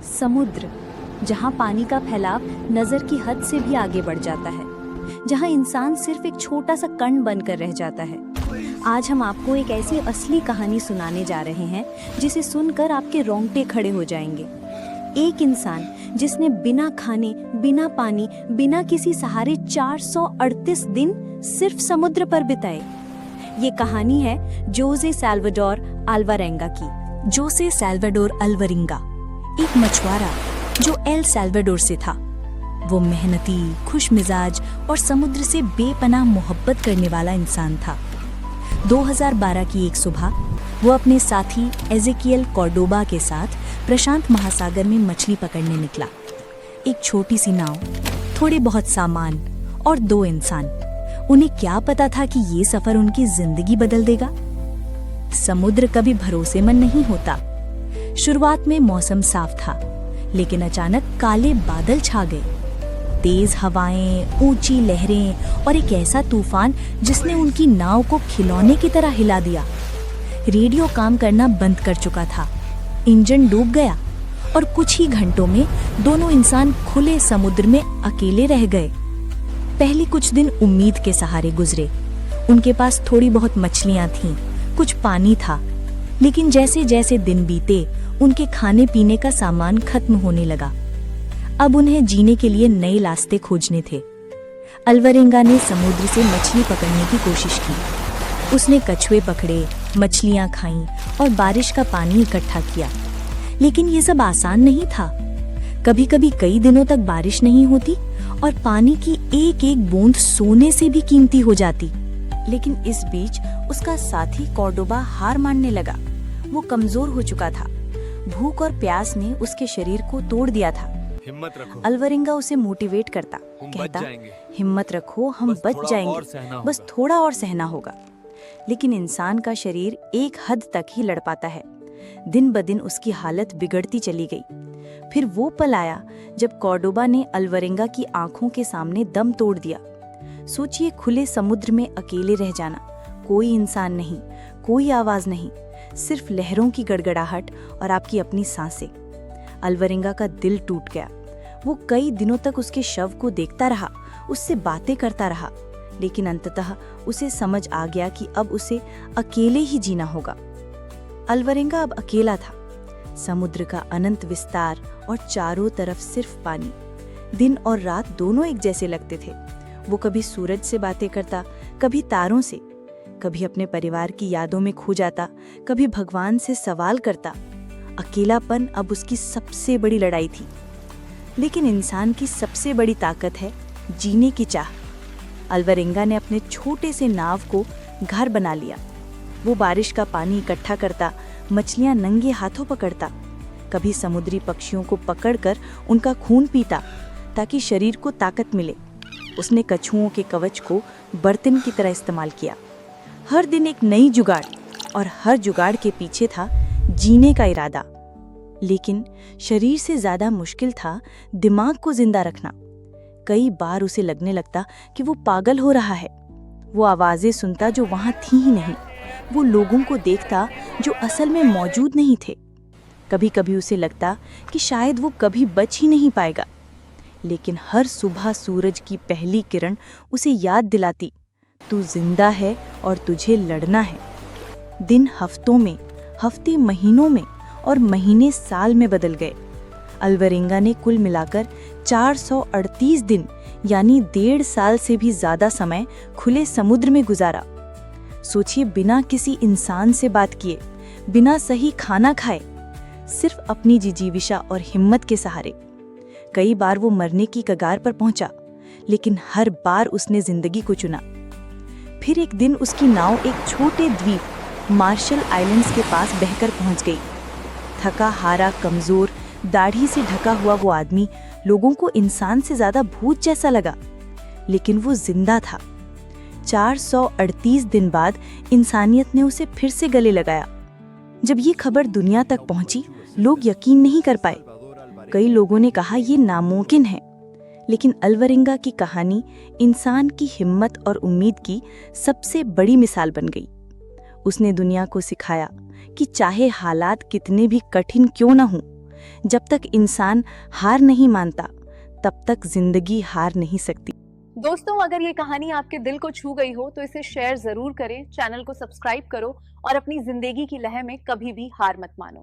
समुद्र, जहाँ पानी का फैलाव नज़र की हद से भी आगे बढ़ जाता है, जहाँ इंसान सिर्फ एक छोटा सा कण बनकर रह जाता है। आज हम आपको एक ऐसी असली कहानी सुनाने जा रहे हैं जिसे सुनकर आपके रोंगटे खड़े हो जाएंगे। एक इंसान जिसने बिना खाने, बिना पानी, बिना किसी सहारे 438 दिन सिर्फ समुद्र पर बिताए। ये कहानी है जोसे साल्वाडोर अल्वारेंगा की। जोसे साल्वाडोर अल्वारेंगा एक मछुआरा जो एल साल्वाडोर से था। वो मेहनती, खुशमिजाज और समुद्र से बेपनाह मोहब्बत करने वाला इंसान था। 2012 की एक सुबह वो अपने साथी एज़ेकियल कॉर्डोबा के साथ प्रशांत महासागर में मछली पकड़ने निकला। एक छोटी सी नाव, थोड़े बहुत सामान और 2 इंसान। उन्हें क्या पता था कि ये सफर उनकी जिंदगी बदल देगा। समुद्र कभी भरोसेमंद नहीं होता। शुरुआत में मौसम साफ था, लेकिन अचानक काले बादल छा गए। तेज हवाएं, ऊंची लहरें और एक ऐसा तूफान जिसने उनकी नाव को खिलौने की तरह हिला दिया। रेडियो काम करना बंद कर चुका था, इंजन डूब गया और कुछ ही घंटों में दोनों इंसान खुले समुद्र में अकेले रह गए। पहले कुछ दिन उम्मीद के सहारे गुजरे। उनके पास थोड़ी बहुत मछलियां थीं, कुछ पानी था, लेकिन जैसे जैसे दिन बीते उनके खाने पीने का सामान खत्म होने लगा। अब उन्हें जीने के लिए नए रास्ते खोजने थे। अल्वारेंगा ने समुद्र से मछली पकड़ने की कोशिश की। उसने कछुए पकड़े, मछलियां खाईं और बारिश का पानी इकट्ठा किया। लेकिन ये सब आसान नहीं था। कभी कभी कई दिनों तक बारिश नहीं होती और पानी की एक एक बूंद सोने से भी कीमती हो जाती। लेकिन इस बीच उसका साथी कॉर्डोबा हार मानने लगा। वो कमजोर हो चुका था। भूख और प्यास ने उसके शरीर को तोड़ दिया था। हिम्मत रखो। अल्वारेंगा उसे मोटिवेट करता, कहता, हिम्मत रखो, हम बच जाएंगे, बस थोड़ा और सहना होगा। लेकिन इंसान का शरीर एक हद तक ही लड़ पाता है। दिन ब दिन उसकी हालत बिगड़ती चली गई। फिर वो पल आया जब कॉर्डोबा ने अल्वारेंगा की आंखों के सामने दम तोड़ दिया। सोचिए, खुले समुद्र में अकेले रह जाना, कोई इंसान नहीं, कोई आवाज नहीं, सिर्फ लहरों की गड़गड़ाहट और आपकी अपनी सांसें। अल्वारेंगा का दिल टूट गया। वो कई दिनों तक उसके शव को देखता रहा, उससे बातें करता रहा, लेकिन अंततः उसे समझ आ गया कि अब उसे अकेले ही जीना होगा। अल्वारेंगा अब अकेला था। समुद्र का अनंत विस्तार और चारों तरफ सिर्फ पानी। दिन और रात दोनों एक जैसे लगते थे। वो कभी सूरज से बातें करता, कभी तारों से, कभी अपने परिवार की यादों में खो जाता, कभी भगवान से सवाल करता। अकेलापन अब उसकी सबसे बड़ी लड़ाई थी। लेकिन इंसान की सबसे बड़ी ताकत है जीने की चाह। अल्वारेंगा ने अपने छोटे से नाव को घर बना लिया। वो बारिश का पानी इकट्ठा करता, मछलियां नंगे हाथों पकड़ता, कभी समुद्री पक्षियों को पकड़कर उनका खून पीता ताकि शरीर को ताकत मिले। उसने कछुओं के कवच को बर्तन की तरह इस्तेमाल किया। हर दिन एक नई जुगाड़, और हर जुगाड़ के पीछे था जीने का इरादा। लेकिन शरीर से ज्यादा मुश्किल था दिमाग को जिंदा रखना। कई बार उसे लगने लगता कि वो पागल हो रहा है। वो आवाजें सुनता जो वहां थी ही नहीं, वो लोगों को देखता जो असल में मौजूद नहीं थे। कभी कभी उसे लगता कि शायद वो कभी बच ही नहीं पाएगा। लेकिन हर सुबह सूरज की पहली किरण उसे याद दिलाती, तू जिंदा है और तुझे लड़ना है। दिन हफ्तों में, हफ्ते महीनों में और महीने साल में बदल गए। अल्वारेंगा ने कुल मिलाकर 438 दिन यानी 1.5 साल से भी ज्यादा समय खुले समुद्र में गुजारा। सोचिए, बिना किसी इंसान से बात किए, बिना सही खाना खाए, सिर्फ अपनी जिजीविशा और हिम्मत के सहारे। कई बार वो मरने की कगार पर पहुंचा, लेकिन हर बार उसने जिंदगी को चुना। फिर एक दिन उसकी नाव एक छोटे द्वीप मार्शल आइलैंड्स के पास बहकर पहुंच गई। थका हारा, कमजोर, दाढ़ी से ढका हुआ वो आदमी लोगों को इंसान से ज्यादा भूत जैसा लगा, लेकिन वो जिंदा था। 438 दिन बाद इंसानियत ने उसे फिर से गले लगाया। जब ये खबर दुनिया तक पहुंची, लोग यकीन नहीं कर पाए। कई लोगों ने कहा ये नामुमकिन है, लेकिन अल्वारेंगा की कहानी इंसान की हिम्मत और उम्मीद की सबसे बड़ी मिसाल बन गई। उसने दुनिया को सिखाया कि चाहे हालात कितने भी कठिन क्यों न हों, जब तक इंसान हार नहीं मानता, तब तक जिंदगी हार नहीं सकती। दोस्तों, अगर ये कहानी आपके दिल को छू गई हो तो इसे शेयर जरूर करें, चैनल को सब्सक्राइब करो और अपनी जिंदगी की लय में कभी भी हार मत मानो।